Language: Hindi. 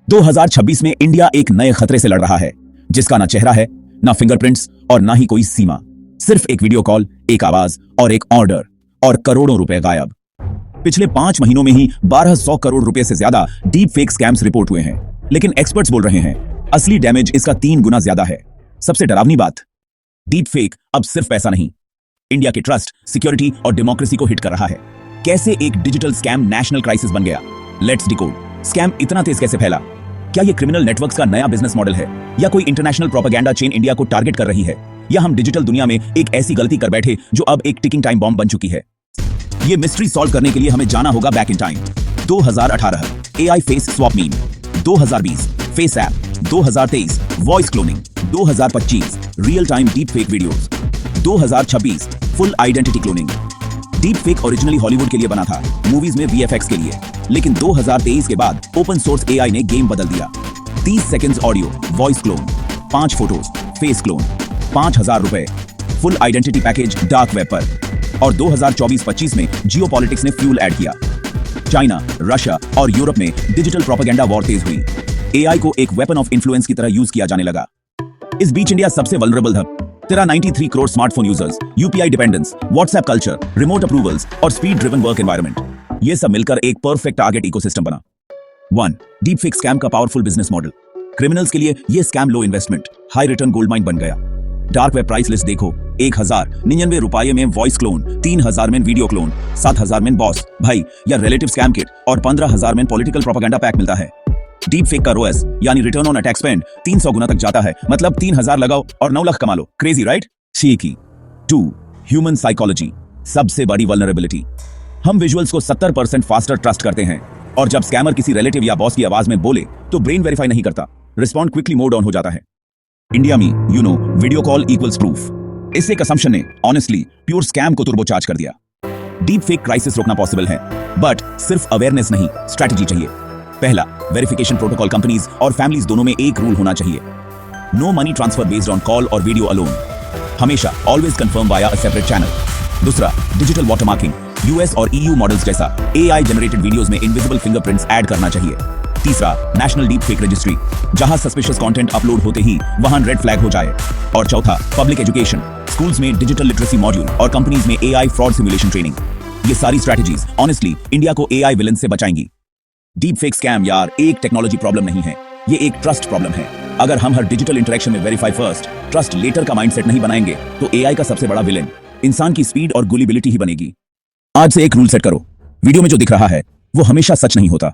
2026 में इंडिया एक नए खतरे से लड़ रहा है, जिसका ना चेहरा है, ना फिंगरप्रिंट्स और ना ही कोई सीमा। सिर्फ एक वीडियो कॉल, एक आवाज और एक ऑर्डर, और करोड़ों रुपए गायब। पिछले 5 महीनों में ही 1200 करोड़ रुपए से ज्यादा डीप फेक स्कैम्स रिपोर्ट हुए हैं। लेकिन एक्सपर्ट्स बोल रहे हैं, असली डैमेज इसका 3 गुना ज्यादा है। सबसे डरावनी बात, डीप फेक अब सिर्फ पैसा नहीं, इंडिया के ट्रस्ट, सिक्योरिटी और डेमोक्रेसी को हिट कर रहा है। कैसे एक डिजिटल स्कैम नेशनल क्राइसिस बन गया? Let's decode. स्कैम इतना तेज कैसे फैला? क्या ये क्रिमिनल नेटवर्क्स का नया बिजनेस मॉडल है, या कोई इंटरनेशनल प्रोपेगेंडा चेन इंडिया को टारगेट कर रही है, या हम डिजिटल दुनिया में एक ऐसी गलती कर बैठे जो अब एक टिकिंग टाइम बॉम्ब बन चुकी है? ये मिस्ट्री सॉल्व करने के लिए हमें जाना होगा back in time. 2018 AI face swap meme, 2020 face app, 2023 voice cloning, 2025 real time deep fake videos, 2026 full identity cloning. Deep fake originally Hollywood के लिए बना था, मूवीज में वीएफएक्स के लिए, लेकिन 2023 के बाद ओपन सोर्स एआई ने गेम बदल दिया। 30 seconds audio, voice clone, 5 photos, face clone, 5000 रुपए, full identity package dark web पर। और 2024-25 में जियोपॉलिटिक्स ने फ्यूल ऐड किया। चाइना, रशिया और यूरोप में डिजिटल प्रोपेगेंडा वॉर तेज हुई। एआई को एक वेपन ऑफ इन्फ्लुएंस की तरह यूज किया जाने लगा। इस बीच इंडिया सबसे वल्नरेबल था। तेरा 93 crore smartphone users, UPI dependence, WhatsApp culture, remote approvals और स्पीड ड्रिवन वर्क एनवायरनमेंट, ये सब मिलकर एक परफेक्ट टारगेट इकोसिस्टम बना। 1. डीप फेक स्कैम का पावरफुल बिजनेस मॉडल। क्रिमिनल्स के लिए ये scam low investment, high return gold mine बन गया। डार्क वेब प्राइस लिस्ट देखो, 1099 रुपये में वॉइस क्लोन, 3000 में वीडियो क्लोन, 7000 में बॉस भाई या रिलेटिव स्कैम किट और 15000 में पॉलिटिकल प्रोपेगेंडा पैक मिलता है। डीप फेक का रोएस यानी रिटर्न ऑन अटैक स्पेंड 300 गुना तक जाता है, मतलब 3000 लगाओ और 9 लाख कमा लो। Crazy right? सीकी 2. ह्यूमन साइकोलॉजी, सबसे बड़ी वल्नरेबिलिटी। हम विजुअल्स को 70% फास्टर ट्रस्ट करते हैं, और जब स्कैमर किसी रिलेटिव या बॉस की आवाज में बोले तो ब्रेन वेरीफाई नहीं करता, रिस्पॉन्ड क्विकली मोड ऑन हो जाता है। इंडिया में वीडियो कॉल इक्वल्स प्रूफ। इससे एक असम्पशन ने ऑनेस्टली प्योर स्कैम को तुर्बोचार्ज कर दिया। डीप फेक क्राइसिस रोकना पॉसिबल है, बट सिर्फ अवेयरनेस नहीं, स्ट्रैटेजी चाहिए। पहला, वेरिफिकेशन प्रोटोकॉल कंपनीज और फैमिलीज दोनों में एक रूल होना चाहिए। No money transfer based on call और वीडियो अलोन, हमेशा always confirm via a separate channel. दूसरा, डिजिटल वाटरमार्किंग, यूएस और ईयू मॉडल्स जैसा एआई जनरेटेड वीडियोस में इनविजिबल फिंगरप्रिंट्स ऐड करना चाहिए। तीसरा, नेशनल डीप फेक रजिस्ट्री, जहां सस्पिशियस कंटेंट अपलोड होते ही वहां रेड फ्लैग हो जाए। और चौथा, पब्लिक एजुकेशन, स्कूल्स में डिजिटल लिटरेसी मॉड्यूल और कंपनीज में एआई फ्रॉड सिमुलेशन ट्रेनिंग। ये सारी स्ट्रैटेजीज ऑनेस्टली इंडिया को एआई विलन से बचाएंगी। डीप फेक स्कैम यार एक टेक्नोलॉजी प्रॉब्लम नहीं है, ये एक ट्रस्ट प्रॉब्लम है। अगर हम हर डिजिटल इंटरेक्शन में वेरीफाई फर्स्ट, ट्रस्ट लेटर का माइंडसेट नहीं बनाएंगे तो एआई का सबसे बड़ा विलेन इंसान की स्पीड और गुलिबिलिटी ही बनेगी। आज से एक रूल सेट करो, वीडियो में जो दिख रहा है वो हमेशा सच नहीं होता।